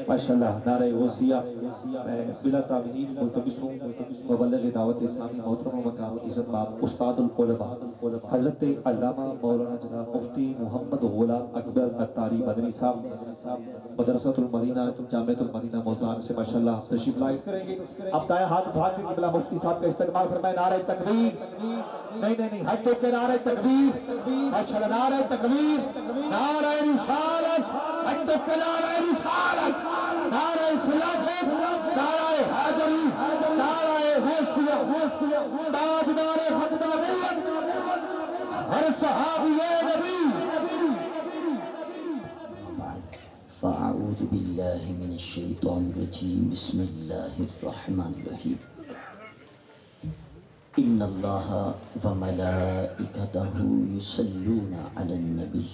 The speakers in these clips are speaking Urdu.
ماشاءاللہ نعرہ غوثیہ میں بلا تابعین ملتمس ہوں مبلغ دعوت اسلامی محترم و مقام عزت باب استاد العلماء حضرت علامہ مولانا جناب مفتی محمد غلام اکبر عطاری مدنی صاحب مدرسۃ المدینہ جامعۃ المدینہ ملتان سے ماشاءاللہ تشریف لائے کریں گے. اب دائیں ہاتھ اٹھا کے قبلہ مفتی صاحب کا استقبال فرمائے. نعرہ تکبیر نہیں ہاتھ چوک کے نعرہ تکبیر ماشاءاللہ نعرہ تکبیر نعرہ رسالت ہاتھ چوک کے نعرہ رسالت نعرہ خلافت نعرہ حیدری نعرہ غوثیہ تاجدار ختم نبوت ہر صحابی نبی. فاعوذ باللہ من الشیطان الرجیم بسم اللہ الرحمن الرحیم. ان اللہ وملائکتہ یصلون علی النبی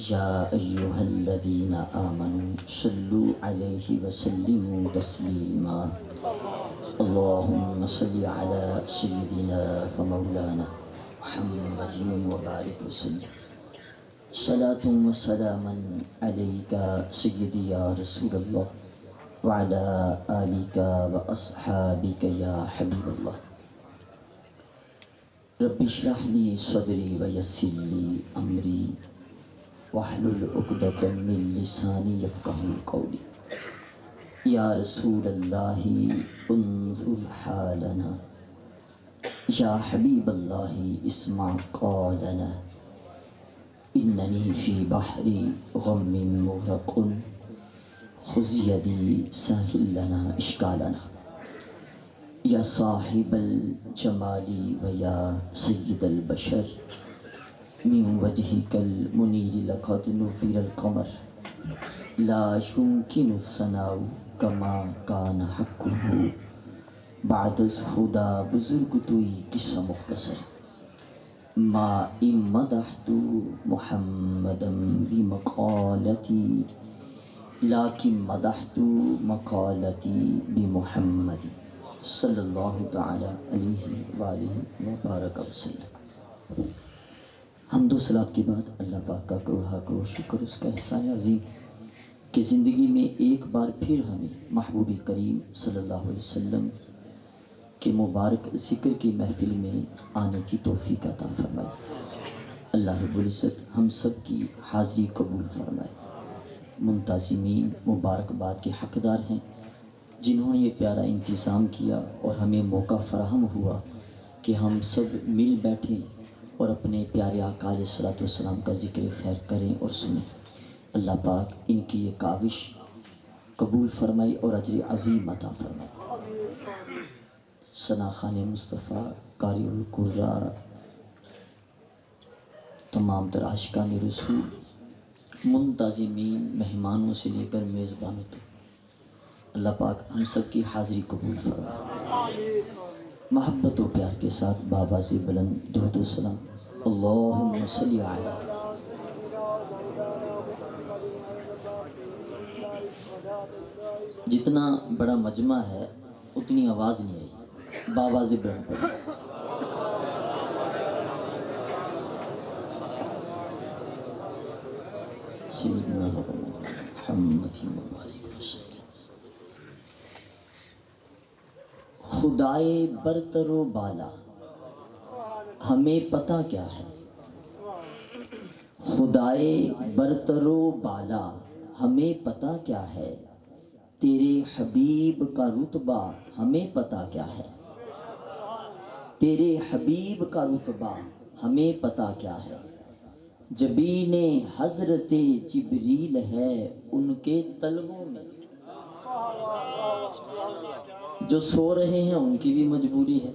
یا ایہا الذین آمنوا صلوا علیہ وسلموا تسلیما. اللہم صل علی سیدنا فمولانا محمد وبارک وسلم. صلاة و سلاما علیکا سیدی یا رسول اللہ وعلا آلکا و اصحابکا یا حبیب اللہ. رب اشرح لی صدری و یسر لی امری واحلل عقدۃ من لسانی یفقہوا قولی. یا رسول اللہ انظر حالنا یا حبیب اللہ اسمع قولنا اننی فی بحر غم مغرق خذ یدی ساحل لنا اشکالنا. یا صاحب الجمال و یا سید البشر من وجهک المنیر لقد نفر القمر لا يمکن الثناء کما کان حقہ بعد از خدا بزرگ توئی قصہ مختصر. ما ان مدحت محمدا بمقالتی لیکن مدحت مقالتی بمحمد صلی اللہ تعالی علیہ وآلہ وبارک وسلم. حمد و صلات کے بعد اللہ پاک کا کرو شکر اس کا احسان عظیم کہ زندگی میں ایک بار پھر ہمیں محبوب کریم صلی اللہ علیہ وسلم کے مبارک ذکر کی محفل میں آنے کی توفیق عطا فرمائے. اللہ رب العزت ہم سب کی حاضری قبول فرمائے. منتظمین مبارکباد کے حقدار ہیں جنہوں نے یہ پیارا انتظام کیا اور ہمیں موقع فراہم ہوا کہ ہم سب مل بیٹھیں اور اپنے پیارے آقا علیہ الصلوۃ والسلام کا ذکر خیر کریں اور سنیں. اللہ پاک ان کی یہ کاوش قبول فرمائے اور اجر عظیم عطا فرمائے. ثنا خان مصطفیٰ قاری القراء تمام تر عاشقان رسول منتظمین مہمانوں سے لے کر میزبانوں تک اللہ پاک ہم سب کی حاضری قبول فرمائے. محبت و پیار کے ساتھ بابا سے بلند درود و سلام. اللہم صلی علی. جتنا بڑا مجمع ہے اتنی آواز نہیں آئی. بابا سے بلند پر سیدنا محمد مبارک وسلم. خدائے برتر و بالا ہمیں پتہ کیا ہے. خدائے برتر و بالا ہمیں پتہ کیا ہے. تیرے حبیب کا رتبہ ہمیں پتہ کیا ہے. تیرے حبیب کا رتبہ ہمیں پتہ کیا ہے. جبین حضرت جبریل ہے ان کے طلبوں میں. جو سو رہے ہیں ان کی بھی مجبوری ہے,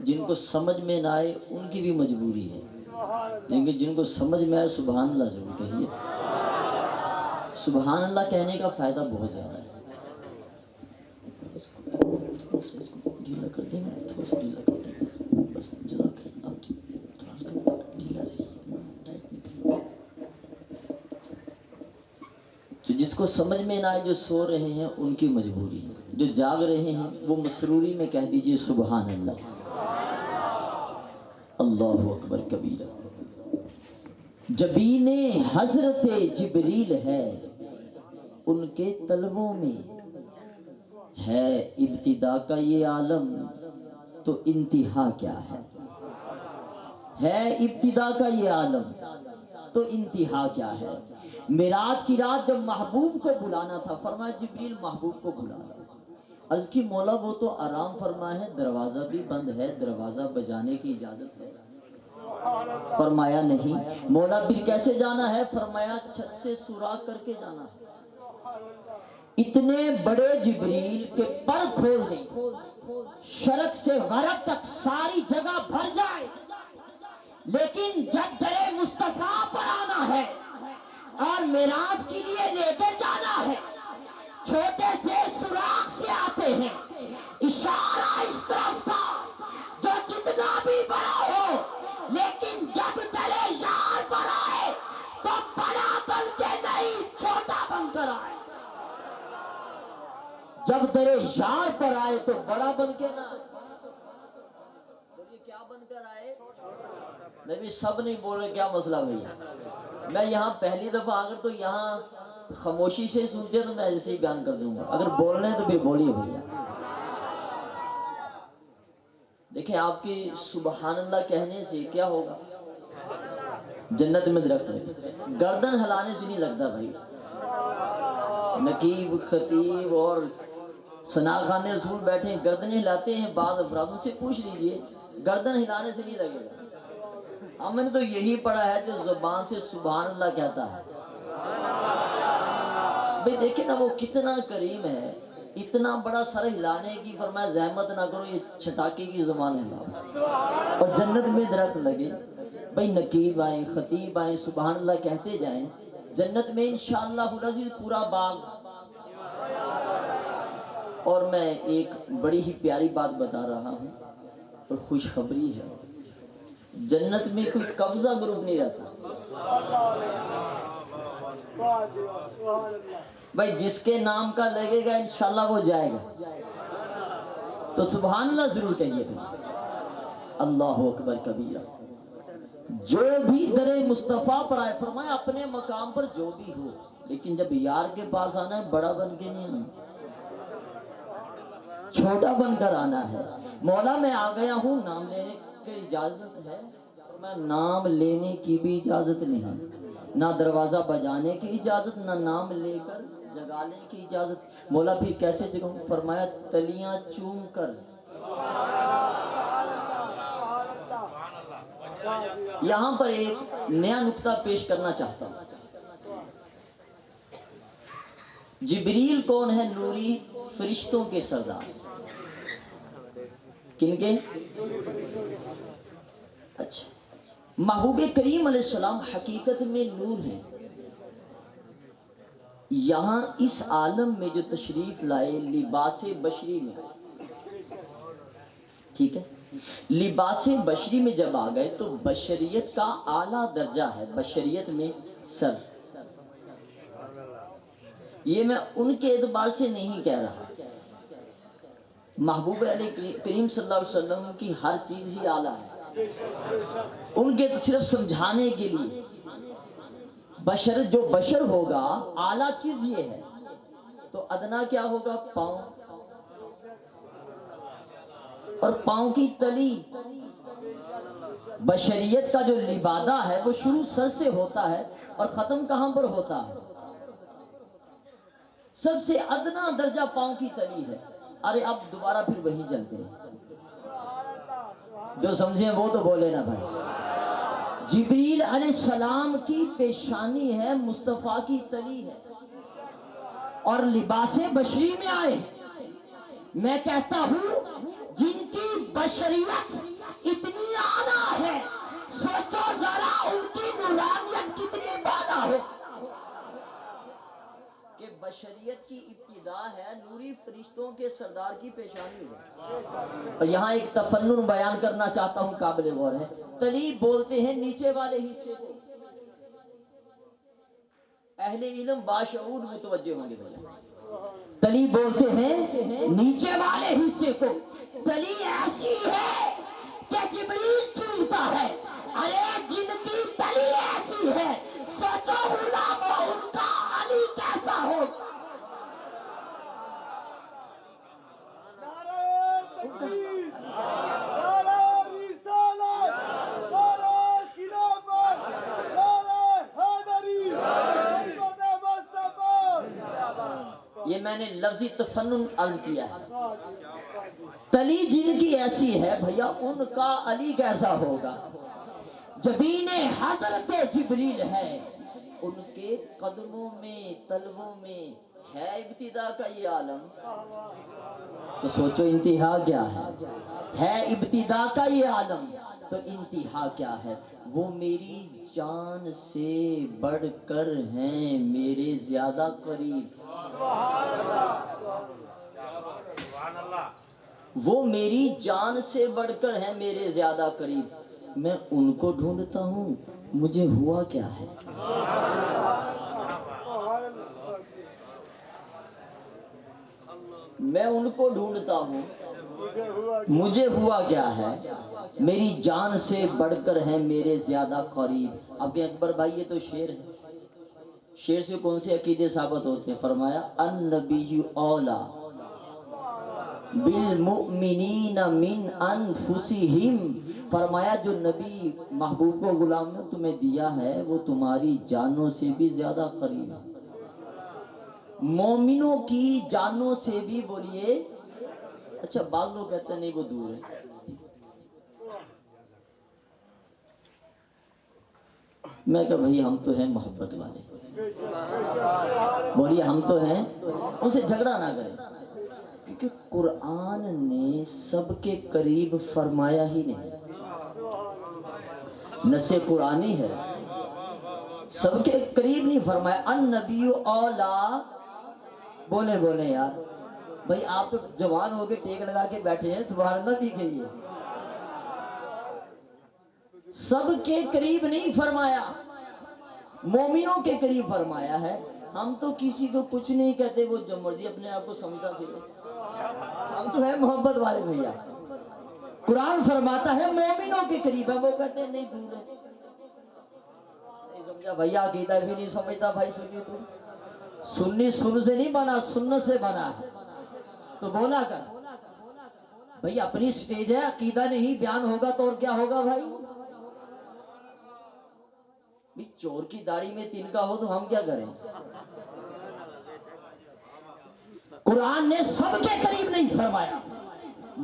جن کو سمجھ میں نہ آئے ان کی بھی مجبوری ہے, لیکن جن کو سمجھ میں آئے سبحان اللہ ضرور کہیے. سبحان اللہ کہنے کا فائدہ بہت زیادہ ہے. ڈھیلا کر دیں گے, تھوڑا سا ڈھیلا کر دیں گے بس. جزاک اللہ. تھوڑا ڈھیلا رہے تو جس کو سمجھ میں نہ آئے, جو سو رہے ہیں ان کی مجبوری, جو جاگ رہے ہیں وہ مسروری میں کہہ دیجئے سبحان اللہ. اللہ اکبر کبیرہ. جبین حضرت جبریل ہے ان کے طلبوں میں ہے ابتدا کا یہ عالم تو انتہا کیا ہے ابتدا کا یہ عالم تو انتہا کیا ہے۔ معراج کی رات جب محبوب کو بلانا تھا، فرمایا جبریل محبوب کو بلا لاؤ۔ عرض کی مولا وہ تو آرام فرما ہے، دروازہ بھی بند ہے، دروازہ بجانے کی اجازت ہے؟ فرمایا نہیں۔ مولا پھر کیسے جانا ہے؟ فرمایا چھت سے سوراخ کر کے جانا ہے۔ اتنے بڑے جبریل کے پر کھول دیں، شرق سے غرب تک ساری جگہ بھر جائے، لیکن جب در مصطفیٰ پر آنا ہے اور معراج کے لیے لے کے جانا ہے، چھوٹے سے سوراخ سے آتے ہیں، اشارہ اس طرف کا جو کتنا بھی بڑا ہو، لیکن جب در یار پر آئے تو بڑا بن کے نہیں، چھوٹا بن کر آئے۔ جب در یار پر آئے تو بڑا بن کے نہ آئے، بولیے کیا بن کر آئے؟ نبی سب نہیں بول رہے، کیا مسئلہ بھیا؟ میں یہاں پہلی دفعہ اگر تو یہاں خاموشی سے سنتے تو میں ایسے ہی بیان کر دوں گا، اگر بول رہے ہیں تو پھر بولیے بھیا۔ دیکھیں آپ کی سبحان اللہ کہنے سے کیا ہوگا؟ جنت میں درخت ہے، گردن ہلانے سے نہیں لگتا بھائی۔ نقیب، خطیب اور ثنا خان رسول بیٹھے ہیں، گردنیں ہلاتے ہیں، بعض افراد ان سے پوچھ لیجئے، گردن ہلانے سے نہیں لگے گا۔ ہم نے تو یہی پڑھا ہے جو زبان سے سبحان اللہ کہتا ہے۔ بھئی دیکھیں نا وہ کتنا کریم ہے، اتنا بڑا سر ہلانے کی، فرمایا زحمت نہ کرو، یہ چھٹاکے کی زبان ہلاؤ اور جنت میں درخت لگے۔ بھئی نقیب آئیں، خطیب آئیں، سبحان اللہ کہتے جائیں، جنت میں انشاءاللہ العزیز پورا باغ۔ اور میں ایک بڑی ہی پیاری بات بتا رہا ہوں اور خوشخبری ہے، جنت میں کوئی قبضہ گروپ نہیں رہتا۔ بھائی جس کے نام کا لگے گا انشاءاللہ وہ جائے گا، تو سبحان اللہ ضرور کہیے گا۔ اللہ اکبر کبیرہ۔ جو بھی در مصطفیٰ پر آئے، فرمایا اپنے مقام پر جو بھی ہو، لیکن جب یار کے پاس آنا ہے بڑا بن کے نہیں آنا، چھوٹا بن کر آنا ہے۔ مولا میں آ گیا ہوں، نام لینے کی اجازت ہے؟ میں نام لینے کی بھی اجازت نہیں، نہ دروازہ بجانے کی اجازت، نہ نام لے کر جگانے کی اجازت۔ مولا پھر کیسے جگاؤں؟ فرمایا تلیاں چوم کر۔ یہاں پر ایک نیا نکتہ پیش کرنا چاہتا ہوں۔ جبریل کون ہے؟ نوری فرشتوں کے سردار۔ کن کے؟ اچھا، محبوب کریم علیہ السلام حقیقت میں نور ہیں۔ یہاں اس عالم میں جو تشریف لائے لباس بشری میں آئے، ٹھیک ہے؟ لباس بشری میں جب آ گئے تو بشریت کا اعلیٰ درجہ ہے، بشریت میں سر۔ یہ میں ان کے اعتبار سے نہیں کہہ رہا، محبوب علیہ کریم صلی اللہ علیہ وسلم کی ہر چیز ہی اعلیٰ ہے، ان کے صرف سمجھانے کے لیے۔ بشر جو بشر ہوگا اعلیٰ چیز یہ ہے، تو ادنا کیا ہوگا؟ پاؤں، اور پاؤں کی تلی۔ بشریت کا جو لبادہ ہے وہ شروع سر سے ہوتا ہے اور ختم کہاں پر ہوتا ہے؟ سب سے ادنا درجہ پاؤں کی تلی ہے۔ ارے اب دوبارہ پھر وہی چلتے ہیں، جو سمجھیں وہ تو بولے نا بھائی۔ جبریل علیہ السلام کی پیشانی ہے، مصطفیٰ کی تلی ہے، اور لباس بشری میں آئے۔ میں کہتا ہوں جن کی بشریت اتنی اعلیٰ ہے، سوچو ذرا ان کی نورانیت کتنی بالا ہو، کہ بشریت کی ابتدا ہے نوری فرشتوں کے سردار کی پیشانی ہے۔ اور یہاں ایک تفنن بیان کرنا چاہتا ہوں، قابل غور ہے۔ تلی بولتے ہیں نیچے والے حصے کو، اہل علم باشعور متوجہ ہوں گے بھائی۔ تلی بولتے ہیں نیچے والے حصے کو۔ تلی ایسی ہے کہ جبریل چومتا ہے۔ ارے جن کی تلی ایسی ہے، سوچو غلاموں ان کا علی کیسا ہو۔ یہ میں نے لفظی تفنن عرض کیا ہے. تلی جن کی ایسی ہے بھیا ان کا علی کیسا ہوگا. جبین حضرت جبریل ہے ان کے قدموں میں تلووں میں ہے ابتدا کا یہ عالم. تو سوچو انتہا کیا ہے ابتدا کا یہ عالم تو انتہا کیا ہے. وہ میری جان سے بڑھ کر ہیں میرے زیادہ قریب. وہ میری جان سے بڑھ کر ہیں میرے زیادہ قریب. میں ان کو ڈھونڈتا ہوں مجھے ہوا کیا ہے. میں ان کو ڈھونڈتا ہوں مجھے ہوا کیا ہے. میری جان سے بڑھ کر ہیں میرے زیادہ قریب. اب کہ اکبر بھائی یہ تو شعر ہے. شعر سے کون سے عقیدے ثابت ہوتے ہیں. فرمایا النبی اولا بالمؤمنین من انفسہم. فرمایا جو نبی محبوب کو غلام نے تمہیں دیا ہے وہ تمہاری جانوں سے بھی زیادہ قریب ہے. مومنوں کی جانوں سے بھی بولیے. اچھا بعض لوگ کہتے ہیں نہیں وہ دور ہے. میں کہا بھائی ہم تو ہیں محبت والے. بولیے ہم تو ہیں ان سے جھگڑا نہ کریں کیونکہ قرآن نے سب کے قریب فرمایا ہی نہیں. نص قرآنی ہے سب کے قریب نہیں فرمایا. النبی اولا بولے بولے یار بھائی آپ تو جوان ہو کے ٹیک لگا کے بیٹھے ہیں سبحان اللہ بھی کہیے. سب کے قریب نہیں فرمایا مومنوں کے قریب فرمایا ہے. ہم تو کسی کو کچھ نہیں کہتے وہ جو مرضی اپنے آپ کو سمجھتا پھرے. ہم تو ہیں محبت والے بھیا. قرآن فرماتا ہے مومنوں کے قریب ہے وہ کہتے ہیں نہیں دور ہے. نہیں سمجھا بھیا عقیدہ بھی نہیں سمجھتا بھائی. سنی تو سنی سن سے نہیں بنا سنت سے بنا ہے تو بولا کر بھائی. اپنی سٹیج ہے عقیدہ نہیں بیان ہوگا تو اور کیا ہوگا بھائی. چور کی داڑھی میں تنکا ہو تو ہم کیا کریں. قرآن نے سب کے قریب نہیں فرمایا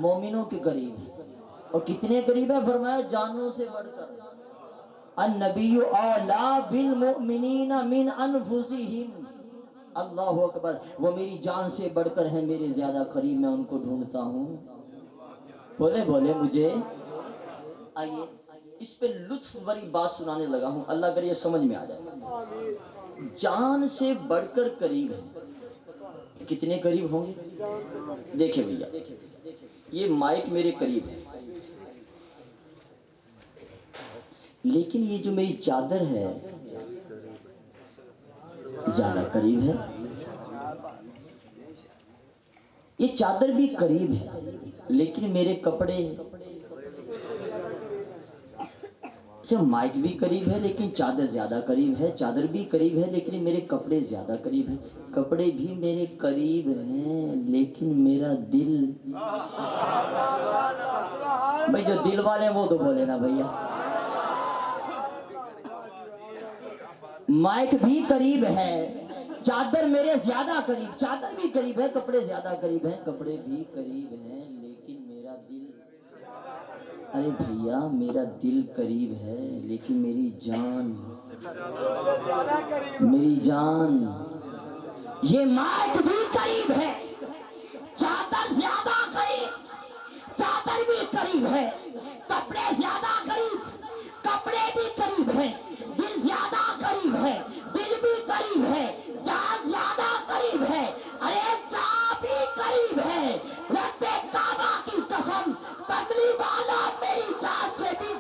مومنوں کے قریب ہے. اور کتنے قریب ہے فرمایا جانوں سے بڑھ کر. النبی اولا بالمؤمنین من انفسہم. اللہ اکبر. وہ میری جان سے بڑھ کر ہیں میرے زیادہ قریب. میں ان کو ڈھونڈتا ہوں بولے بولے مجھے. آئیے اس پہ لطف بری بات سنانے لگا ہوں اللہ کرے یہ سمجھ میں آ جائے. جان سے بڑھ کر قریب ہے کتنے قریب ہوں گے. دیکھیں بھیا یہ مائک میرے قریب ہے لیکن یہ جو میری چادر ہے زیادہ قریب ہے. یہ چادر بھی قریب ہے لیکن میرے کپڑے. اچھا مائک بھی قریب ہے لیکن چادر زیادہ قریب ہے. چادر بھی قریب ہے لیکن میرے کپڑے زیادہ قریب ہیں. کپڑے بھی میرے قریب ہیں لیکن میرا دل. بھائی جو دل والے ہیں وہ تو بولے نا بھیا. مائک بھی قریب ہے چادر میرے زیادہ قریب. چادر بھی قریب ہے کپڑے زیادہ قریب ہیں. کپڑے بھی قریب ہیں لیکن میرا دل. ارے بھیا میرا دل قریب ہے لیکن میری جان. میری جان. یہ مائک بھی قریب ہے چادر زیادہ قریب. چادر بھی قریب ہے کپڑے زیادہ قریب. کپڑے بھی قریب ہیں دل زیادہ قریب ہے. دل بھی قریب ہے جان زیادہ قریب ہے. ارے جان بھی قریب ہے. رب کعبہ کی قسم کملی والا میری جان سے بھی.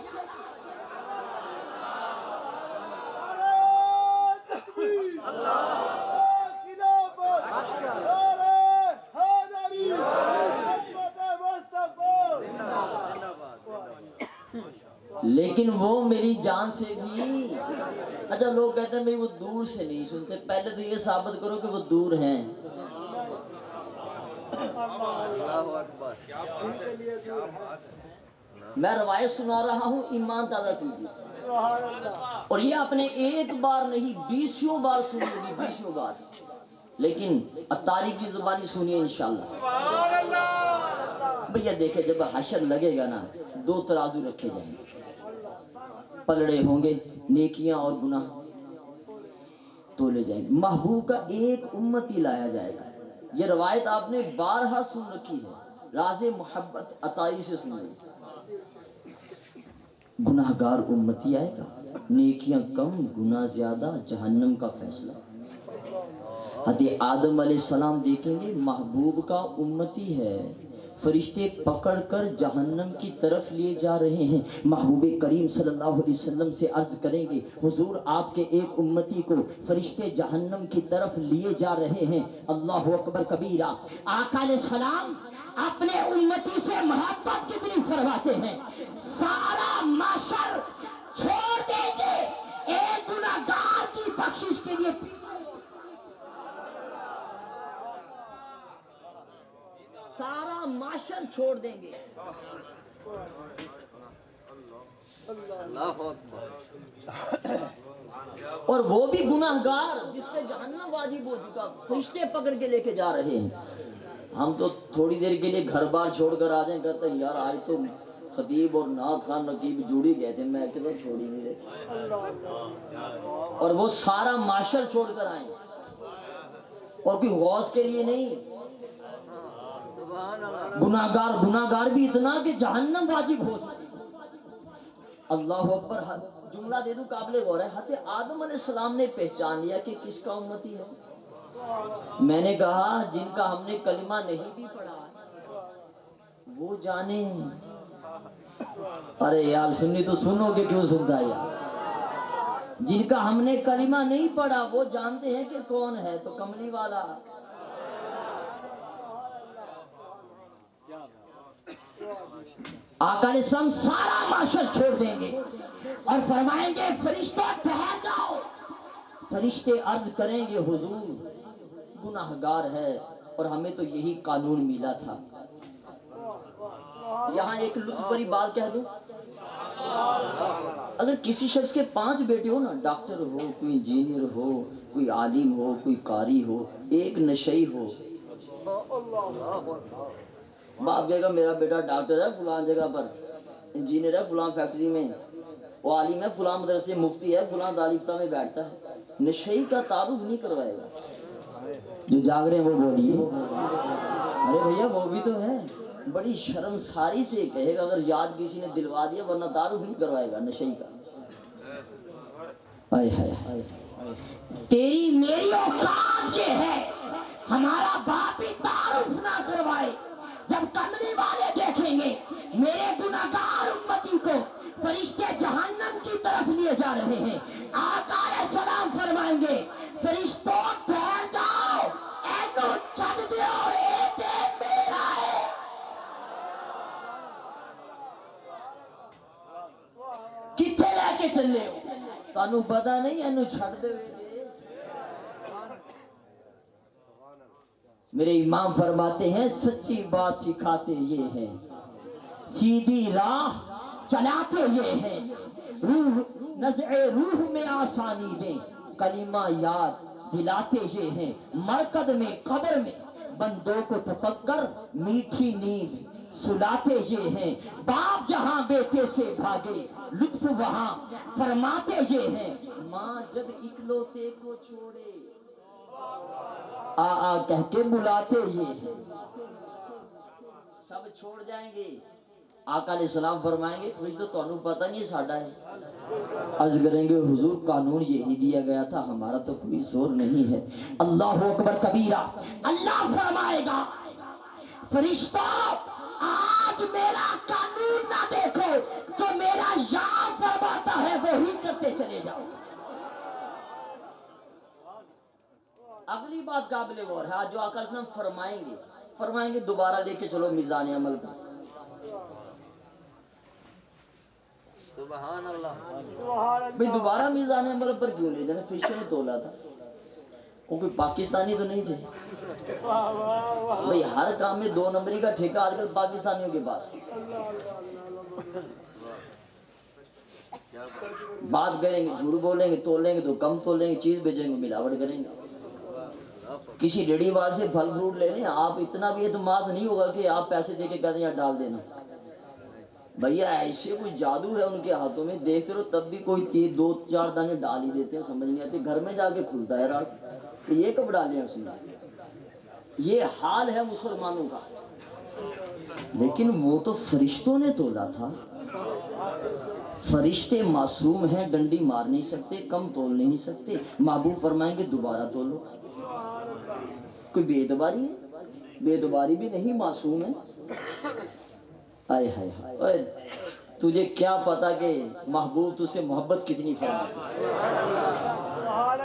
لیکن وہ میری جان سے بھی. اچھا لوگ کہتے ہیں بھئی وہ دور سے نہیں سنتے. پہلے تو یہ ثابت کرو کہ وہ دور ہیں. میں روایت سنا رہا ہوں ایمان تازہ کیجیے. اور یہ آپ نے ایک بار نہیں 20 بار سنی ہوگی 20 بار. لیکن اتاری کی زبانی سنیے انشاءاللہ. بھیا دیکھیں جب حشر لگے گا نا 2 ترازو رکھے جائیں گے، پلڑے ہوں گے، نیکیاں اور گناہ تولے جائیں گے. محبوب کا ایک امتی لایا جائے گا. یہ روایت آپ نے بارہا سن رکھی ہے، راز محبت عطائی سے سنی. گناہگار امتی آئے گا، نیکیاں کم گناہ زیادہ، جہنم کا فیصلہ. حضرت آدم علیہ السلام دیکھیں گے محبوب کا امتی ہے، فرشتے پکڑ کر جہنم کی طرف لیے جا رہے ہیں. محبوب کریم صلی اللہ علیہ وسلم سے عرض کریں گے حضور آپ کے ایک امتی کو فرشتے جہنم کی طرف لیے جا رہے ہیں. اللہ اکبر کبیرہ. آقا علیہ السلام اپنے امتی سے محبت کتنی فرماتے ہیں، سارا معاشر چھوڑ دیں گے ایک گناہگار کی بخشش کے لیے. سارا معاشر چھوڑ دیں گے. اور وہ بھی گناہگار جس پہ جہنم واجب ہو چکا، فرشتے پکڑ کے لے کے جا رہے ہیں. ہم تو تھوڑی دیر کے لیے گھر بار چھوڑ کر آ جائیں، کہتے ہیں یار آج تو خطیب اور نعت خان نقیب جوڑی گئے تھے، میں کہتا چھوڑ ہی نہیں رہے. اور وہ سارا معاشر چھوڑ کر آئیں اور کوئی غوث کے لیے نہیں. گناہگار بھی اتنا کہ جہنم واجب ہو چکی. اللہ اکبر. جملہ دے دوں قابل غور ہے. حضرت آدم علیہ السلام نے پہچان لیا کہ کس کا امتی ہے. میں نے کہا جن کا ہم نے کلمہ نہیں بھی پڑھا وہ جانے. ارے یار سنی تو سنو کہ کیوں سنتا ہے یار. جن کا ہم نے کلمہ نہیں پڑھا وہ جانتے ہیں کہ کون ہے. تو کملی والا آقا علیہ السلام سارا معاشر چھوڑ دیں گے اور فرمائیں گے فرشتے ٹھہر جاؤ. فرشتے عرض کریں گے حضور گناہگار ہے اور ہمیں تو یہی قانون ملا تھا. یہاں ایک لطف بری بات کہہ دوں، اگر کسی شخص کے 5 بیٹے ہو نا، ڈاکٹر ہو، کوئی انجینئر ہو، کوئی عالم ہو، کوئی قاری ہو، ایک نشئی ہو، باپ کہے گا میرا بیٹا ڈاکٹر ہے فلان جگہ پر، انجینئر ہے فلان فیکٹری میں، وہ عالم ہے فلان مدرسے مفتی ہے فلان دارالفتہ میں بیٹھتا ہے. نشئی کا تعارف نہیں کروائے گا. جو جاگ رہے ہیں وہ بولیے. ارے بھیا وہ بھی تو ہے. بڑی شرمساری سے کہے گا اگر یاد کسی نے دلوا دیا، ورنہ تعارف نہیں کروائے گا نشئی کا. تیری میری اوقات یہ ہے ہمارا باپ ہی تعارف نہ کروائے. جب کملی والے دیکھیں گے میرے گناہگار امتی کو فرشتے جہنم کی طرف لیے جا رہے ہیں، آقا علیہ السلام فرمائیں گے فرشتوں ٹھہر جاؤ، اینو چھڈ دیو، اے تے میرا ہے. کتھے لے کے چلے ہو؟ تانوں پتہ نہیں اینو چھڈ دے. میرے امام فرماتے ہیں سچی بات سکھاتے یہ ہیں، سیدھی راہ چلاتے یہ ہیں، روح نزع روح میں آسانی دیں، کلمہ یاد دلاتے یہ ہیں، مرکد میں قبر میں بندوں کو تفکر میٹھی نیند سلاتے یہ ہیں، باپ جہاں بیٹے سے بھاگے لطف وہاں فرماتے یہ ہیں، ماں جب اکلوتے کو چھوڑے آ کہہ کے بلاتے یہ ہیں. سب چھوڑ جائیں گے. آقا علیہ السلام فرمائیں گے فرشتوں تو انہوں پتہ نہیں ساڈا ہے. عرض کریں گے حضور قانون یہی دیا گیا تھا، ہمارا تو کوئی زور نہیں ہے. اللہ اکبر کبیرہ. اللہ فرمائے گا فرشتوں آج میرا قانون نہ دیکھو، جو میرا یار فرماتا ہے وہی کرتے چلے جاؤ. اگلی بات قابل غور ہے جو آقا علیہ السلام فرمائیں گے دوبارہ لے کے چلو میزان عمل پر. سبحان اللہ. بھئی دوبارہ میزان عمل پر کیوں لے جانے؟ فرشتے نے تولا تھا. وہ کوئی پاکستانی تو نہیں تھے. بھئی ہر کام میں 2 نمبری کا ٹھیکہ آج کل پاکستانیوں کے پاس. بات کریں گے جھوٹ بولیں گے، تولیں گے تو کم تولیں گے، چیز بیچیں گے ملاوٹ کریں گے. کسی ریڑھی وال سے پھل فروٹ لے لیں، آپ اتنا بھی اعتماد نہیں ہوگا کہ آپ پیسے دے کے کہتے ہیں یہاں ڈال دینا. بھیا ایسے کوئی جادو ہے ان کے ہاتھوں میں، دیکھتے رہو تب بھی کوئی 2-4 دانے ڈال ہی دیتے ہیں، سمجھ نہیں آتی. گھر میں جا کے کھلتا ہے راز کہ یہ کب ڈالے ہیں اس نے. یہ حال ہے مسلمانوں کا. لیکن وہ تو فرشتوں نے تولا تھا. فرشتے معصوم ہیں، ڈنڈی مار نہیں سکتے، کم تول نہیں سکتے. محبوب فرمائیں گے دوبارہ تولو. کوئی بے اعتباری ہے؟ بے اعتباری بھی نہیں، معصوم ہے. آئے ہائے ہائے، تجھے کیا پتا کہ محبوب تجھ سے محبت کتنی فرماتے.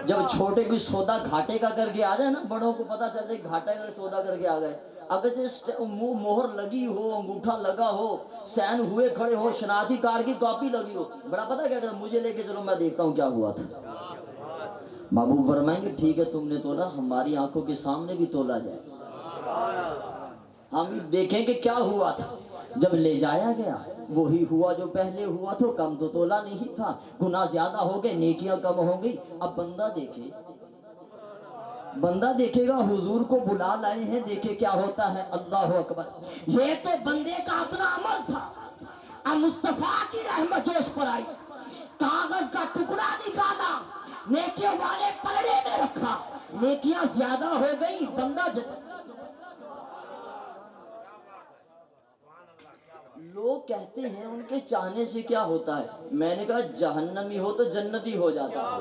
جب چھوٹے کوئی سودا گھاٹے کا کر کے آ جائے نا، بڑوں کو پتا چلتا ہے گھاٹے کا سودا کر کے آ گئے. اگر سے مہر لگی ہو، انگوٹھا لگا ہو، سین ہوئے کھڑے ہو، شناختی کارڈ کی کاپی لگی ہو، بڑا پتا کیا کرتا، مجھے لے کے چلو میں دیکھتا ہوں کیا ہوا تھا. محبوب فرمائیں گے ٹھیک ہے تم نے تولا، ہماری آنکھوں کے سامنے بھی تولا جائے، ہم دیکھیں کہ کیا ہوا تھا. جب لے جایا گیا وہی ہوا جو پہلے ہوا تو کم تو تولا نہیں تھا. گناہ زیادہ ہو گئے، نیکیاں کم ہو گئی. اب بندہ دیکھے گا حضور کو بلا لائے ہیں، دیکھے کیا ہوتا ہے. اللہ اکبر. یہ تو بندے کا اپنا عمل تھا. اب مصطفیٰ کی رحمت جوش پر آئی، کاغذ کا ٹکڑا نکالا، نیکیوں والے پلڑے میں رکھا. نیکیاں زیادہ ہو گئی، بندہ لوگ کہتے ہیں ان کے چاہنے سے کیا ہوتا ہے. میں نے کہا جہنمی ہو تو جنتی ہو جاتا ہے.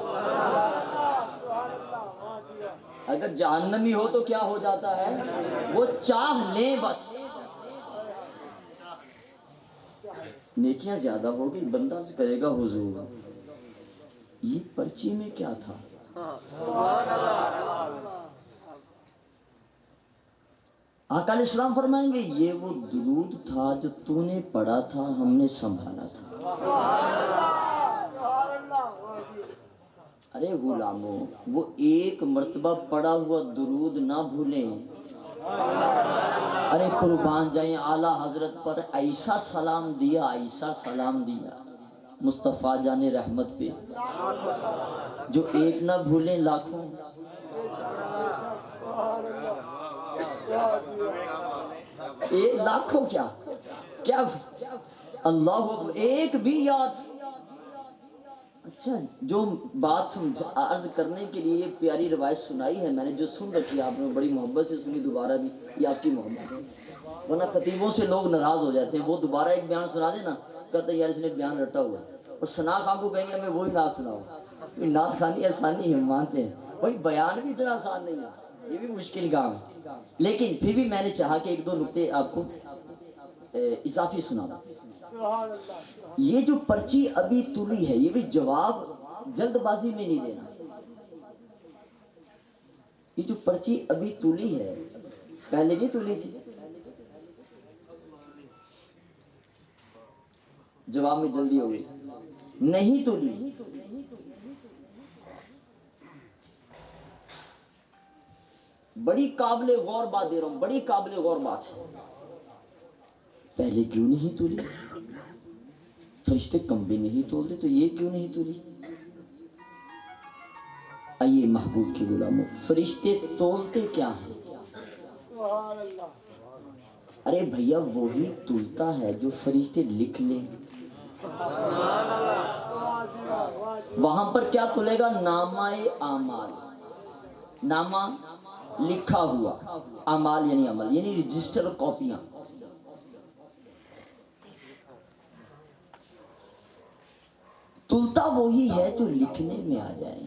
اگر جہنمی ہو تو کیا ہو جاتا ہے، وہ چاہ لیں بس. نیکیاں زیادہ ہو گئی، بندہ سے کرے گا حضور یہ پرچی میں کیا تھا. آقا علیہ السلام فرمائیں گے یہ وہ درود تھا جو تو نے پڑھا تھا، ہم نے سنبھالا تھا. ارے غلاموں، وہ ایک مرتبہ پڑھا ہوا درود نہ بھولیں. ارے قربان جائیں اعلیٰ حضرت پر ایسا سلام دیا، ایسا سلام دیا مصطفیٰ جان رحمت پہ، جو ایک نہ بھولیں لاکھوں. ایک لاکھوں کیا اللہ ایک بھی یاد. اچھا جو بات عرض کرنے کے لیے پیاری روایت سنائی ہے، میں نے جو سن رکھی آپ نے بڑی محبت سے سنی، دوبارہ بھی یہ آپ کی محبت ہے. ورنہ خطیبوں سے لوگ ناراض ہو جاتے ہیں، وہ دوبارہ ایک بیان سنا دے نا، کہتے ہیں یار اس نے بیان رٹا ہوا ہے. اور شناخت آپ کو کہیں گے میں وہی نعت سناؤں. نعت خانی آسانی ہے، مانتے ہیں بھائی، بیان بھی اتنا آسان نہیں ہے، یہ بھی مشکل کام ہے. لیکن پھر بھی میں نے چاہا کہ ایک دو نکتے آپ کو اضافی سنا دوں. یہ جو پرچی ابھی تلی ہے، یہ بھی جواب جلد بازی میں نہیں دینا. یہ جو پرچی ابھی تلی ہے پہلے نہیں تلی تھی. جواب میں جلدی ہو گئی، نہیں تلی. بڑی قابل غور بات دے رہا ہوں، بڑی قابل غور بات ہے. پہلے کیوں نہیں تولی؟ فرشتے کمبے نہیں تولتے تو یہ کیوں نہیں تولی؟ آئیے محبوب کے غلاموں، فرشتے تولتے کیا ہیں؟ ارے بھیا وہی تولتا ہے جو فرشتے لکھ لیں. وہاں پر کیا تلے گا؟ نامہ اعمال. نامہ لکھا ہوا، اعمال یعنی عمل، یعنی رجسٹر کاپیاں. تلتا وہی ہے جو لکھنے میں آ جائے.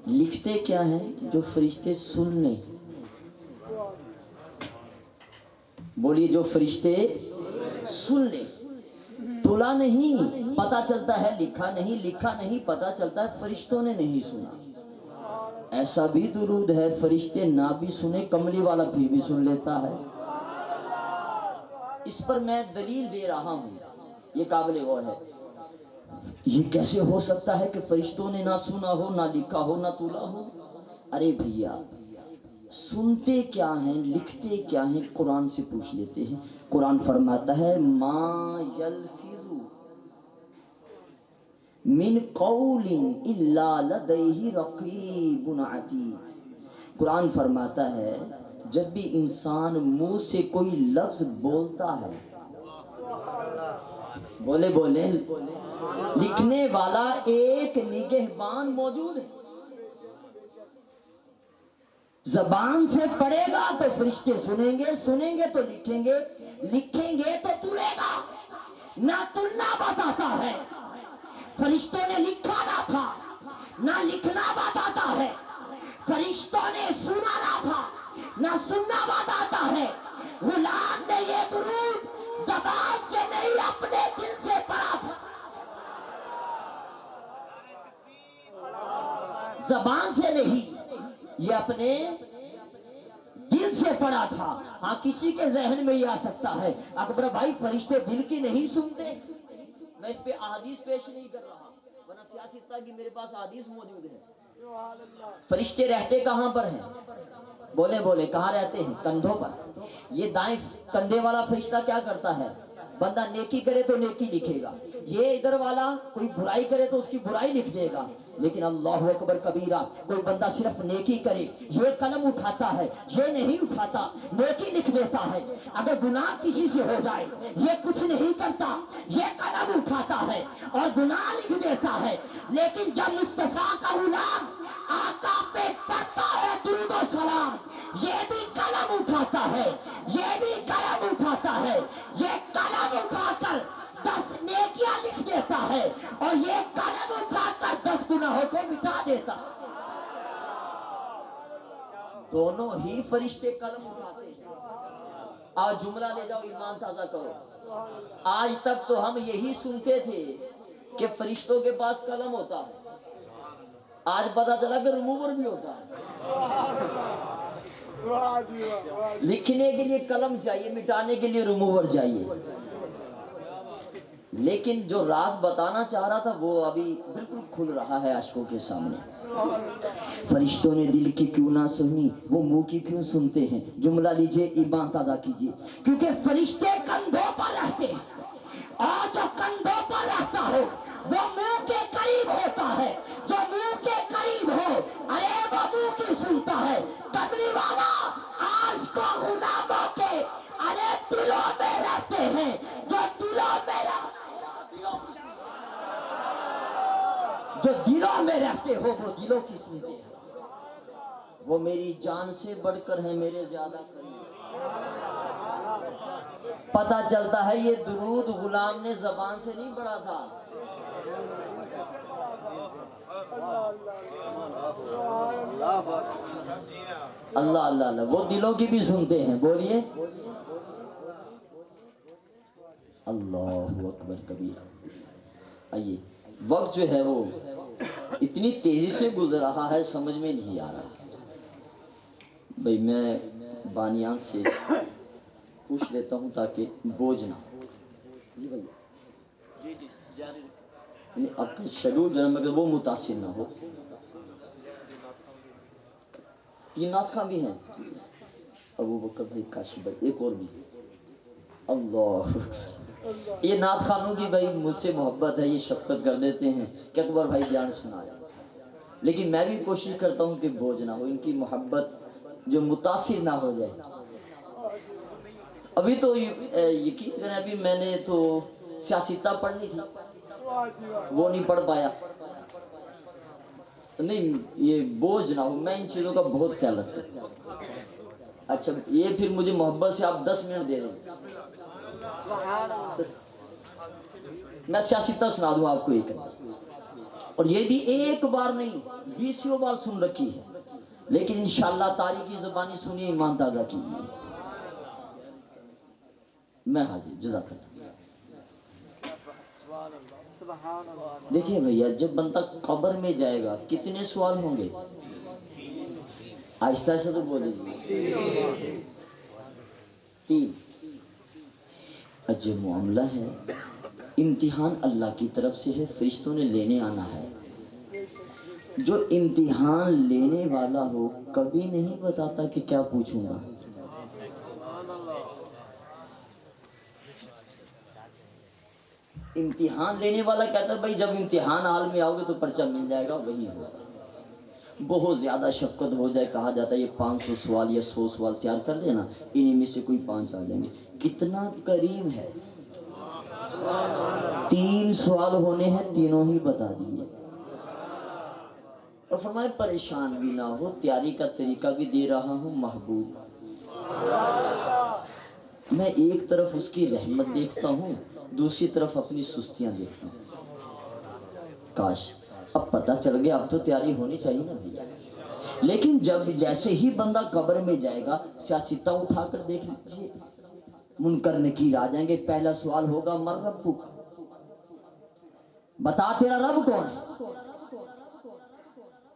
لکھتے کیا ہیں؟ جو فرشتے سن لیں. بولیے جو فرشتے سن لیں. تلا نہیں پتا چلتا ہے، لکھا نہیں پتا چلتا ہے فرشتوں نے نہیں سنا. ایسا بھی درود ہے فرشتے نہ بھی سنے، کملی والا پھر بھی سن لیتا ہے. اس پر میں دلیل دے رہا ہوں، یہ قابل غور ہے. یہ کیسے ہو سکتا ہے کہ فرشتوں نے نہ سنا ہو، نہ لکھا ہو، نہ تولا ہو؟ ارے بھیا سنتے کیا ہیں، لکھتے کیا ہیں، قرآن سے پوچھ لیتے ہیں. قرآن فرماتا ہے ما یلفظ من قول الا لدیہ رقیب عتید. قرآن فرماتا ہے جب بھی انسان منہ سے کوئی لفظ بولتا ہے، بولے بولے، لکھنے والا ایک نگہبان موجود ہے۔ زبان سے پڑھے گا تو فرشتے سنیں گے، سنیں گے تو لکھیں گے، لکھیں گے تو تلے گا۔ نہ تلنا بتاتا ہے، فرشتوں نے لکھا نہ تھا، نہ لکھنا بتاتا ہے، فرشتوں نے سنا نہ تھا، نہ سننا بتاتا ہے۔ غلام نے یہ درود زبان سے نہیں اپنے دل سے پڑھا تھا، زبان سے نہیں، یہ اپنے دل سے پڑھا تھا۔ ہاں کسی کے ذہن میں یہ آ سکتا ہے اکبر بھائی فرشتے دل کی نہیں سنتے، میں اس پہ احادیث پیش نہیں کر رہا، ورنہ سیاست کی میرے پاس احادیث موجود ہے۔ فرشتے رہتے کہاں پر ہیں؟ بولے بولے کہاں رہتے ہیں؟ کندھوں پر۔ یہ دائیں کندھے والا فرشتہ کیا کرتا ہے؟ بندہ نیکی کرے تو نیکی لکھے گا، یہ ادھر والا کوئی برائی کرے تو اس کی برائی لکھ دے گا۔ لیکن اللہ اکبر کبیرہ، کوئی بندہ صرف نیکی کرے یہ قلم اٹھاتا ہے، یہ نہیں اٹھاتا، نیکی لکھ دیتا ہے۔ اگر گناہ کسی سے ہو جائے یہ کچھ نہیں کرتا، یہ قلم اٹھاتا ہے اور گناہ لکھ دیتا ہے۔ لیکن جب مصطفیٰ کا غلام آقا پہ پڑھتا ہے درود و سلام، یہ بھی قلم اٹھاتا ہے، یہ بھی قلم اٹھاتا ہے، یہ قلم اٹھا کر 10 نیکیاں لکھ دیتا ہے اور یہ قلم اٹھا کر 10 گناہوں کو مٹا دیتا ہے۔ دونوں ہی فرشتے قلم اٹھاتے ہیں۔ آج جملہ لے جاؤ، ایمان تازہ کرو۔ آج تک تو ہم یہی سنتے تھے کہ فرشتوں کے پاس قلم ہوتا ہے، آج پتا چلا کہ ریموور بھی ہوتا ہے۔ لکھنے کے لیے قلم چاہیے، مٹانے کے لیے ریموور چاہیے۔ لیکن جو راز بتانا چاہ رہا تھا وہ ابھی بالکل کھل رہا ہے عاشقوں کے سامنے۔ فرشتوں نے دل کی کیوں نہ سنی، وہ منہ کی کیوں سنتے ہیں؟ جملہ لیجئے، ایمان تازہ کیجئے۔ کیونکہ فرشتے کندھوں پر رہتے ہیں، اور جو کندھوں پر رہتا ہو وہ منہ کے قریب ہوتا ہے۔ جو منہ کے قریب ہو ارے وہ منہ کی سنتا ہے۔ کملی والا آج کو غلاموں کے ارے دلوں میں رہتے ہیں، جو دلوں میں جو دلوں میں رہتے ہو وہ دلوں کی سنتے ہیں۔ وہ میری جان سے بڑھ کر ہیں میرے زیادہ قریب۔ پتہ چلتا ہے یہ درود غلام نے زبان سے نہیں پڑھا تھا، اللہ اللہ اللہ، وہ دلوں کی بھی سنتے ہیں۔ بولیے اللہ اکبر کبیرہ۔ آئیے، وقت جو ہے وہ اتنی تیزی سے گزر رہا ہے سمجھ میں نہیں آ رہا۔ بھئی میں بانیان سے پوچھ لیتا ہوں تاکہ بوجھ نہ ہو۔ جی بھئی آپ کا شیڈول جو ہے مگر وہ متاثر نہ ہو۔ 3 نعت خواں بھی ہیں، ابو بکر بھائی، کاشی بھائی، ایک اور بھی۔ اللہ، یہ نعت خانوں کی بھائی مجھ سے محبت ہے، یہ شفقت کر دیتے ہیں کہ اکبر بھائی بیان سنا رہے ہیں، لیکن میں بھی کوشش کرتا ہوں کہ بوجھ نہ ہو، ان کی محبت جو متاثر نہ ہو جائے۔ ابھی تو یقین کریں ابھی میں نے تو سیاستہ پڑھنی تھی، وہ نہیں پڑھ پایا۔ نہیں یہ بوجھ نہ ہو، میں ان چیزوں کا بہت خیال رکھتا ہوں۔ اچھا یہ پھر مجھے محبت سے آپ 10 منٹ دے دیں، میں سیاستہ سنا دوں آپ کو ایک، اور یہ بھی ایک بار نہیں 20 بار سن رکھی ہے، لیکن انشاءاللہ تاریخی زبانی سنیے، ایمان تازہ کیجیے۔ میں حاضر، جزاک اللہ۔ دیکھیں بھیا، جب بندہ قبر میں جائے گا کتنے سوال ہوں گے؟ آہستہ سے تو بولے جی، 3۔ عجب معاملہ ہے، امتحان اللہ کی طرف سے ہے، فرشتوں نے لینے آنا ہے۔ جو امتحان لینے والا ہو کبھی نہیں بتاتا کہ کیا پوچھوں گا۔ امتحان لینے والا کہتا ہے بھائی جب امتحان حال میں آؤ گے تو پرچہ مل جائے گا، وہی ہوگا۔ بہت زیادہ شفقت ہو جائے، کہا جاتا ہے یہ 500 سوال یا 100 سوال تیار کر دینا، انہی میں سے کوئی 5 آ جائیں گے۔ کتنا کریم ہے، 3 سوال ہونے ہیں، تینوں ہی بتا دیے۔ اور فرمائے پریشان بھی نہ ہو، تیاری کا طریقہ بھی دے رہا ہوں محبوب۔ میں ایک طرف اس کی رحمت دیکھتا ہوں، دوسری طرف اپنی سستیاں دیکھتا ہوں۔ کاش اب پتہ چل گیا، اب تو تیاری ہونی چاہیے نا بھیا۔ لیکن جب جیسے ہی بندہ قبر میں جائے گا، سیاستہ اٹھا کر دیکھ لیجیے، منکر نکیر آ جائیں گے۔ پہلا سوال ہوگا من ربک، بتا تیرا رب کون ہے۔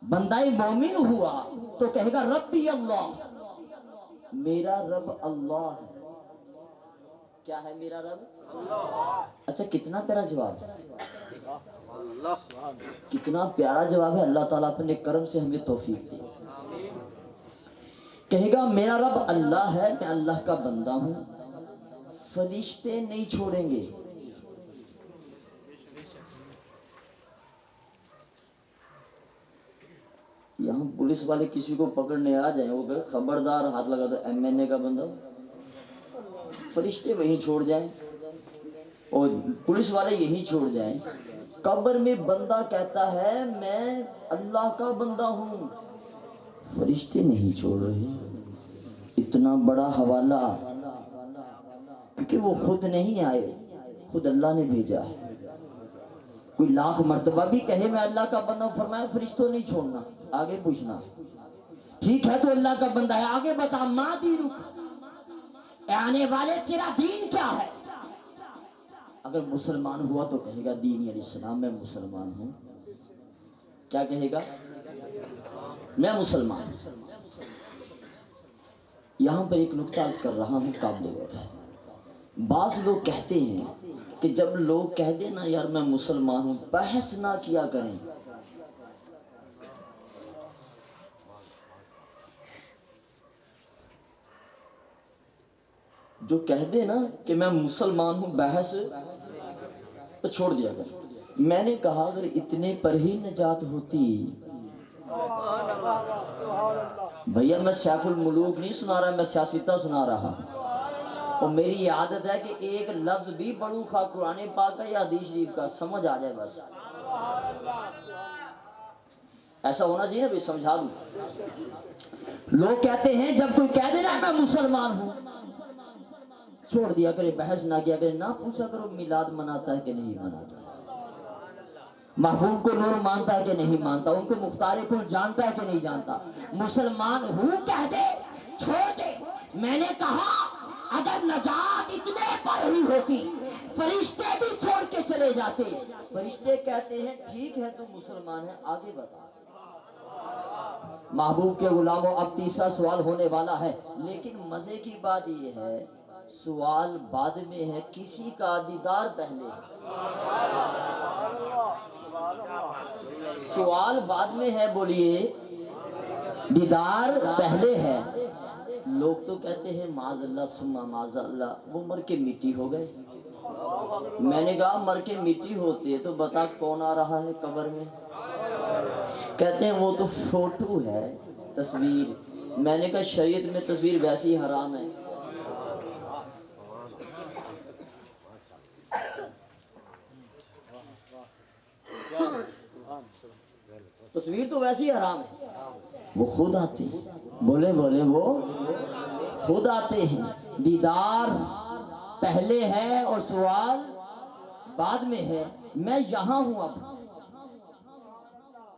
بندہ مومن ہوا تو کہے گا ربی اللہ، میرا رب اللہ ہے۔ کیا ہے میرا رب؟ اچھا کتنا پیارا جواب ہے، کتنا پیارا جواب ہے۔ اللہ تعالیٰ اپنے کرم سے ہمیں توفیق دے۔ کہے گا میرا رب اللہ ہے، میں اللہ کا بندہ ہوں، فرشتے نہیں چھوڑیں گے۔ یہاں پولیس والے کسی کو پکڑنے آ جائیں، وہ کہے خبردار، ہاتھ لگا دو ایم این اے کا بندہ، فرشتے وہیں چھوڑ جائیں اور پولیس والے یہیں چھوڑ جائیں۔ قبر میں بندہ کہتا ہے میں اللہ کا بندہ ہوں، فرشتے نہیں چھوڑ رہے۔ اتنا بڑا حوالہ، کیونکہ وہ خود نہیں آئے، خود اللہ نے بھیجا ہے۔ کوئی لاکھ مرتبہ بھی کہے میں اللہ کا بندہ ہوں، فرمایا فرشتوں نہیں چھوڑنا، آگے پوچھنا۔ ٹھیک ہے تو اللہ کا بندہ ہے، آگے بتا ما دینک، اے آنے والے تیرا دین کیا ہے؟ اگر مسلمان ہوا تو کہے گا دین الاسلام، میں مسلمان ہوں۔ کیا کہے گا؟ میں مسلمان ہوں۔ یہاں پر ایک نکتہ عرض کر رہا ہوں قابل غور ہے۔ بعض لوگ کہتے ہیں کہ جب لوگ کہہ دیں نا یار میں مسلمان ہوں، بحث نہ کیا کریں۔ جو کہہ دے نا کہ میں مسلمان ہوں، بحث تو چھوڑ دیا کریں۔ میں نے کہا اگر اتنے پر ہی نجات ہوتی، بھیا میں سیف الملوک نہیں سنا رہا، میں سیاستہ سنا رہا ہوں، اور میری یہ عادت ہے کہ ایک لفظ بھی پڑھوں، خواہ قرآن پاک کا یا حدیث شریف کا، سمجھ آ جائے بس۔ ایسا ہونا چاہیے نا بھی، سمجھا دوں۔ لوگ کہتے ہیں جب کوئی کہہ دے نا میں مسلمان ہوں، چھوڑ دیا کرے، بحث نہ کیا کرے، نہ پوچھا کرو میلاد مناتا ہے کہ نہیں مناتا، محبوب کو نور مانتا ہے کہ نہیں مانتا، ان کو مختار کل جانتا ہے کہ نہیں جانتا۔ مسلمان ہوں کہہ دے، چھوڑ دے۔ میں نے کہا اگر نجات اتنے پر ہی ہوتی، فرشتے بھی چھوڑ کے چلے جاتے۔ فرشتے کہتے ہیں ٹھیک ہے تو مسلمان ہے، آگے بتا۔ محبوب کے غلاموں اب تیسرا سوال ہونے والا ہے، لیکن مزے کی بات یہ ہے سوال بعد میں ہے، کسی کا دیدار پہلے ہے۔ سوال بعد میں ہے، بولیے دیدار پہلے ہے۔ لوگ تو کہتے ہیں معاذ اللہ ثم معاذ اللہ، وہ مر کے مٹی ہو گئے۔ میں نے کہا مر کے مٹی ہوتے تو بتا کون آ رہا ہے قبر میں؟ کہتے ہیں وہ تو فوٹو ہے، تصویر۔ میں نے کہا شریعت میں تصویر ویسی حرام ہے۔ تصویر تو ویسی حرام ہے، وہ خود آتے ہیں، بولے وہ خود آتے ہیں۔ دیدار پہلے ہے اور سوال بعد میں ہے۔ میں یہاں ہوں، اب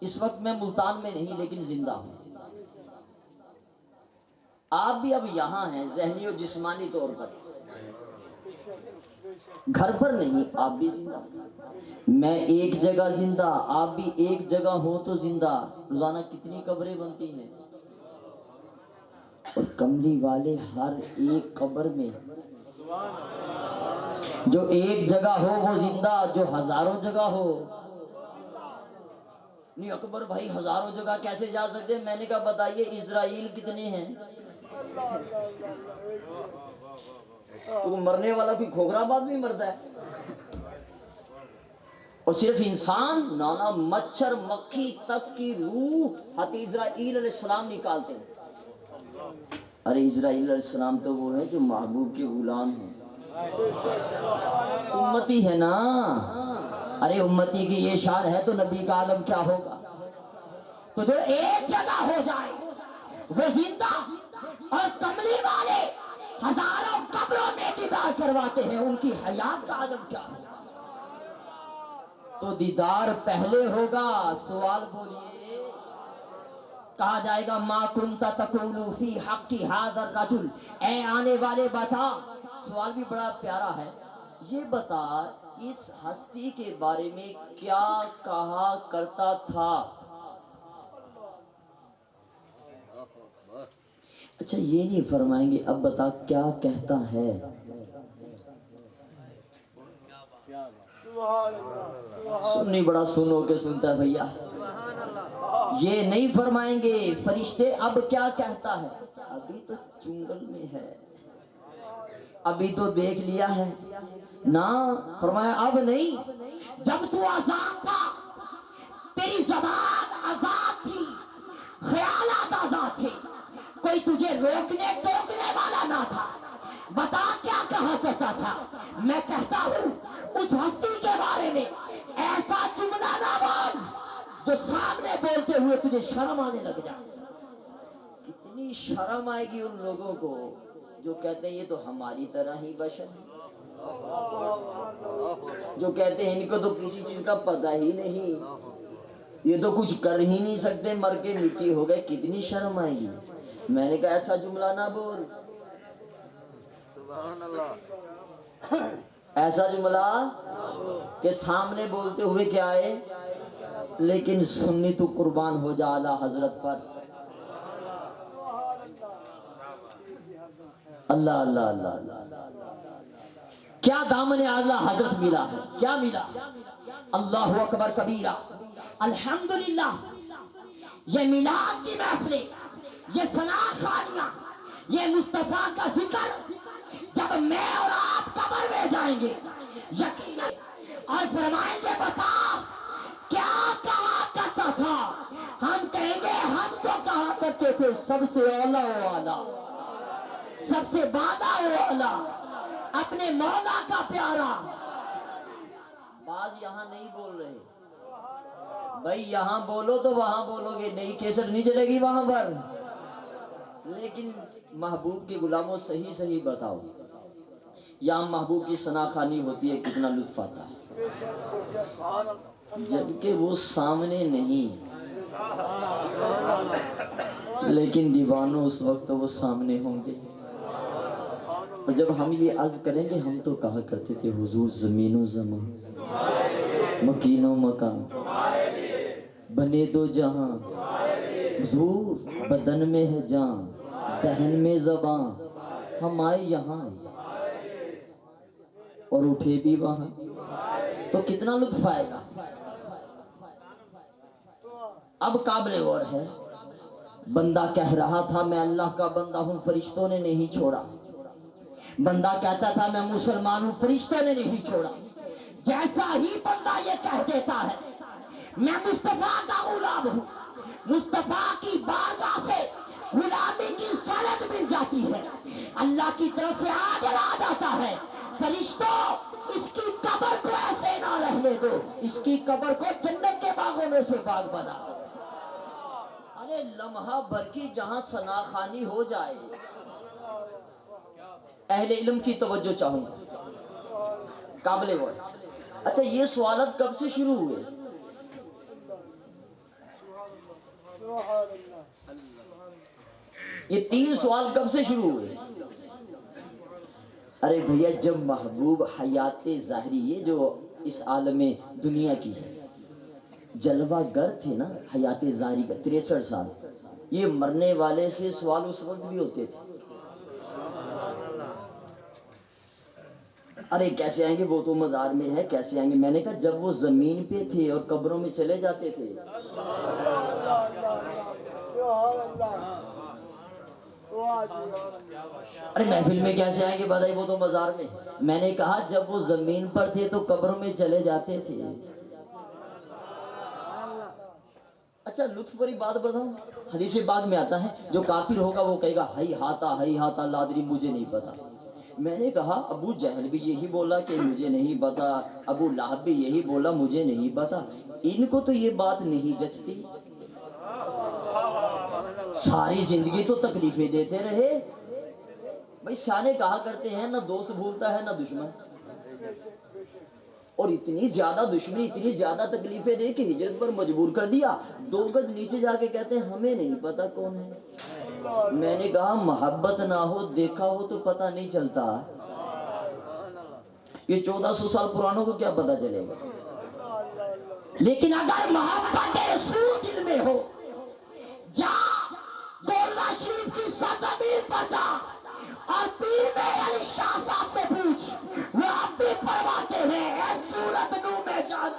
اس وقت میں ملتان میں نہیں لیکن زندہ ہوں۔ آپ بھی اب یہاں ہیں، ذہنی اور جسمانی طور پر، گھر پر نہیں، آپ بھی زندہ۔ میں ایک جگہ زندہ، آپ بھی ایک جگہ ہو تو زندہ۔ روزانہ کتنی قبریں بنتی ہیں، اور کملی والے ہر ایک قبر میں جو ایک جگہ ہو وہ زندہ، جو ہزاروں جگہ ہو نہیں۔ اکبر بھائی ہزاروں جگہ کیسے جا سکتے ہیں؟ میں نے کہا بتائیے اسرائیل کتنے ہیں؟ تو مرنے والا کوئی کھوکھرا آباد بھی مرتا ہے۔ اور صرف انسان نانا مچھر مکھی تک کی روح حضرت اسرائیل علیہ السلام نکالتے ہیں۔ ارے اسرائیل علیہ السلام تو وہ ہے جو محبوب کے غلام ہیں، امتی ہے نا۔ ارے امتی کی یہ شان ہے تو نبی کا عالم کیا ہوگا؟ تو جو ایک جگہ ہو جائے وہ زندہ، اور کملی والے ہزاروں قبروں میں دیدار کرواتے ہیں، ان کی حیات کا عالم کیا ہوگا؟ تو دیدار پہلے ہوگا، سوال بولیے، کہا جائے گا ما کنت تقول فی حق ھذا الرجل، اے آنے والے بتا۔ سوال بھی بڑا پیارا ہے، یہ بتا اس ہستی کے بارے میں کیا کہا کرتا تھا؟ اچھا یہ نہیں فرمائیں گے اب بتا کیا کہتا ہے؟ سنی بڑا سنو کے سنتا ہے بھیا، یہ نہیں فرمائیں گے فرشتے اب کیا کہتا ہے، ابھی تو چنگل میں ہے، ابھی تو دیکھ لیا ہے نا۔ فرمایا اب نہیں، جب تو آزاد تھا، تیری زبان آزاد تھی، خیالات آزاد تھے، کوئی تجھے روکنے ٹوکنے والا نہ تھا، بتا کیا کہا کرتا تھا؟ میں کہتا ہوں اس ہستی کے بارے میں ایسا جملہ نہ بول جو سامنے بولتے ہوئے تجھے شرم آنے لگ جائے۔ کتنی شرم آئے گی ان لوگوں کو جو کہتے ہیں یہ تو ہماری طرح ہی بشر ہے، جو کہتے ہیں ان کو تو کسی چیز کا پتہ ہی نہیں، یہ تو کچھ کر ہی نہیں سکتے، مر کے مٹی ہو گئے۔ کتنی شرم آئے گی۔ میں نے کہا ایسا جملہ نہ بول، سبحان اللہ، ایسا جملہ کہ سامنے بولتے ہوئے کیا ہے، لیکن سنی تو قربان ہو جا اعلیٰ حضرت پر۔ اللہ اللہ اللہ اللہ، کیا دامن اعلیٰ حضرت ملا ہے، کیا ملا؟ اللہ اکبر کبیرہ، الحمدللہ۔ یہ میلاد کی محفلیں، یہ ثنا خوانیاں، یہ مصطفیٰ کا ذکر جب میں اور آپ قبر میں جائیں گے یقیناً اور فرمائیں گے بتا کیا کہا کرتا تھا، ہم کہیں گے ہم تو کہا کرتے تھے سب سے اولا و اعلیٰ، سب سے بالا و اعلیٰ، اپنے مولا کا پیارا۔ بعض یہاں نہیں بول رہے بھائی، یہاں بولو تو وہاں بولو گے، نئی کیسٹ نہیں چلے گی وہاں پر، لیکن محبوب کے غلاموں صحیح صحیح بتاؤ، یہاں محبوب کی ثنا خوانی ہوتی ہے کتنا لطف آتا ہے، جبکہ وہ سامنے نہیں، لیکن دیوانوں اس وقت وہ سامنے ہوں گے۔ اور جب ہم یہ عرض کریں گے ہم تو کہا کرتے تھے حضور زمین و زمان، مکین و مکان، بنے دو جہاں، حضور بدن میں ہے جان، دہن میں زبان، ہم آئے یہاں اور اٹھے بھی وہاں، تو کتنا لطف آئے گا۔ اب قابل غور ہے، بندہ کہہ رہا تھا میں اللہ کا بندہ ہوں، فرشتوں نے نہیں چھوڑا، بندہ کہتا تھا میں مسلمان ہوں، فرشتوں نے نہیں چھوڑا۔ جیسا ہی بندہ یہ کہہ دیتا ہے میں مصطفیٰ کا غلام ہوں، مصطفیٰ کی بارگاہ سے غلامی کی سند مل جاتی ہے، اللہ کی طرف سے آڈر آ جاتا ہے، فرشتوں اس کی قبر کو ایسے نہ رہنے دو، اس کی قبر کو جنت کے باغوں میں سے باغ بنا۔ ارے لمحہ بھر کی جہاں ثنا خوانی ہو جائے، اہل علم کی توجہ چاہوں گا، قابل غور۔ اچھا یہ سوالات کب سے شروع ہوئے؟ یہ 3 سوال کب سے شروع ہوئے؟ ارے بھیا جب محبوب حیات ظاہری، یہ جو اس عالم دنیا کی ہے جلوہ گر تھے نا، حیات ظاہری کا 63 سال، یہ مرنے والے سے سوال اس وقت بھی ہوتے تھے، ارے کیسے آئیں گے وہ تو مزار میں ہے، کیسے آئیں گے؟ میں نے کہا جب وہ زمین پہ تھے اور قبروں میں چلے جاتے تھے، ارے محفل میں کیسے آئیں گے بتائیے، وہ تو مزار میں۔ میں نے کہا جب وہ زمین پر تھے تو قبروں میں چلے جاتے تھے، اچھا لطف بری بات بتاؤں، حدیث پاک میں آتا ہے جو کافر ہوگا وہ کہے گا ہی ہاتا لادری مجھے نہیں پتا۔ میں نے کہا ابو جہل بھی یہی بولا کہ مجھے نہیں پتا، ابو لہب بھی یہی بولا مجھے نہیں پتا، ان کو تو یہ بات نہیں جچتی، ساری زندگی تو تکلیفیں دیتے رہے۔ بھائی شانے کہا کرتے ہیں نہ دوست بھولتا ہے نہ دشمن، اور اتنی زیادہ دشمنی اتنی زیادہ تکلیفیں دے کہ ہجرت پر مجبور کر دیا، 2 گز نیچے جا کے کہتے ہیں ہمیں نہیں پتا کون ہے۔ میں نے کہا محبت نہ ہو دیکھا ہو تو پتہ نہیں چلتا، یہ 1400 سال پرانوں کو کیا پتا چلے گا، لیکن اگر محبت رسول دل میں ہو، جا دولہ شریف کی سرزمین پر جا اور پیر میں علی شاہ صاحب سے پوچھ، وہ اب بھی فرماتے ہیں اے صورت نو میں جان،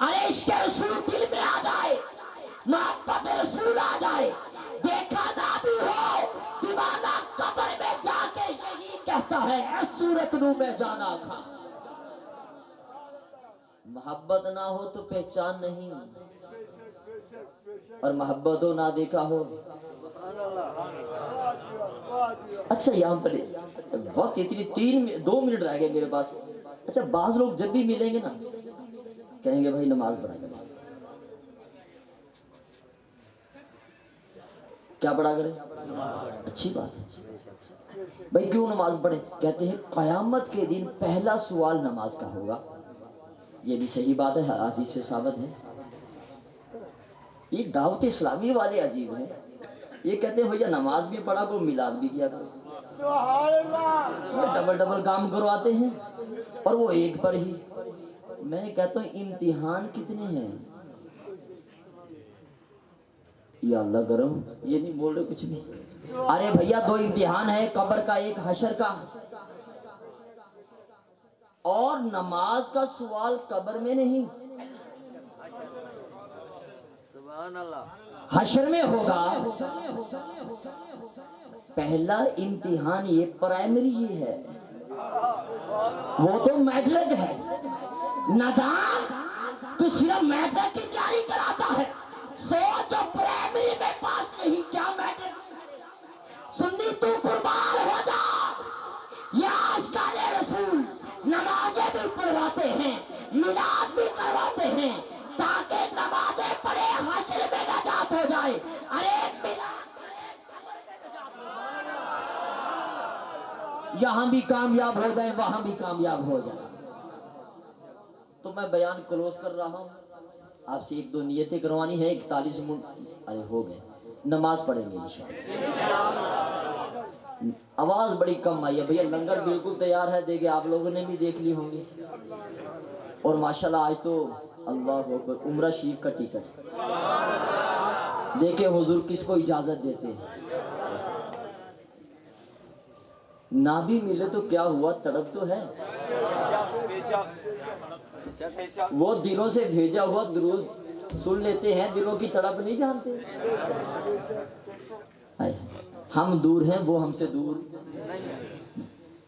ارے عشق رسول دل میں آ جائے، محبت رسول آ جائے، دیکھا نہ بھی ہو دیوانہ قبر میں جا کے یہی کہتا ہے اے صورت نو میں جانا کھا۔ محبت نہ ہو تو پہچان نہیں، اور محبت ہو نہ دیکھا ہو۔ اچھا یہاں پر وقت اتنی 2 منٹ رہ گئے میرے پاس۔ اچھا بعض لوگ جب بھی ملیں گے نا کہیں گے بھائی نماز پڑھا کریں، کیا پڑھا کریں؟ اچھی بات ہے بھائی، کیوں نماز پڑھیں؟ کہتے ہیں قیامت کے دن پہلا سوال نماز کا ہوگا، یہ بھی صحیح بات ہے، حدیث سے ثابت ہے۔ یہ دعوت اسلامی والے عجیب ہیں، یہ کہتے ہیں بھیا نماز بھی پڑھا کو میلاد بھی کیا کرو، ڈبل کام کرواتے ہیں اور وہ ایک پر ہی۔ میں کہتا ہوں امتحان کتنے ہیں؟ یا اللہ گرم، یہ نہیں بول رہے کچھ بھی۔ ارے بھیا 2 امتحان ہے، قبر کا ایک حشر کا، اور نماز کا سوال قبر میں نہیں حشر میں ہوگا۔ پہلا امتحان یہ پرائمری ہی ہے، وہ تو میٹرک ہے، ندان تو صرف میٹرک کی تیاری کراتا ہے، سوچ جو پرائمری میں پاس نہیں کیا میٹرک۔ سنی تو قربان ہو جا، یا عاشقان رسول نمازیں بھی پڑھواتے ہیں میلاد بھی کرواتے ہیں تاکہ نمازیں پڑھے حشر میں نجات ہو جائے۔ ارے یہاں بھی کامیاب ہو جائیں وہاں بھی کامیاب ہو جائیں۔ تو میں بیان کلوز کر رہا ہوں، آپ سے 1-2 نیتیں کروانی ہیں، 41 منٹ ارے ہو گئے، نماز پڑھیں گے انشاءاللہ۔ آواز بڑی کم آئی ہے بھیا، لنگر بالکل تیار ہے، دیکھیں آپ لوگوں نے بھی دیکھ لی ہوں گی، اور ماشاءاللہ آج تو اللہ اکبر عمرہ شریف کا ٹکٹ، دیکھیں حضور کس کو اجازت دیتے ہیں۔ نہ بھی ملے تو کیا ہوا، تڑپ تو ہے، وہ دلوں سے بھیجا ہوا درود سن لیتے ہیں، دلوں کی تڑپ نہیں جانتے۔ ہم دور ہیں وہ ہم سے دور۔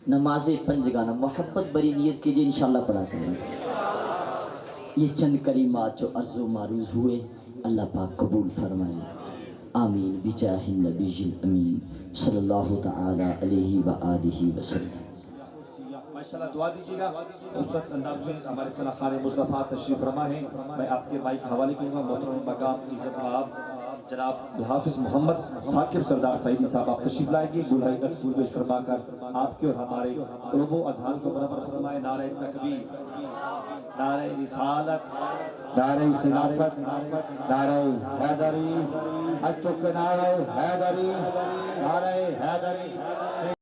نماز 5 گانا محبت بری نیت کیجئے، انشاءاللہ پڑھا کریں۔ یہ چند کلمات جو عرض و معروض ہوئے اللہ پاک قبول فرمائے، آمین بجاہ النبی الامین صلی اللہ تعالی علیہ وآلہ وسلم۔ ماشاءاللہ دعا دیجیے گا، خوبصورت انداز میں ہمارے صلاح خان مصطفیٰ تشریف فرما ہے۔ میں آپ کے مائک حوالے کروں گا، محترم مقام عزت آب جناب الحافظ محمد ثاقب سردار سعیدی صاحب آپ تشریف لائیں گے، گلہائے پیش فرما کر آپ کے اور ہمارے قلوب و اذہان کو منور فرمائے۔ نعرہ تکبیر، نعرہ رسالت، نعرہ خلافت، نعرہ حیدری، اچک نعرہ حیدری، نعرہ حیدری۔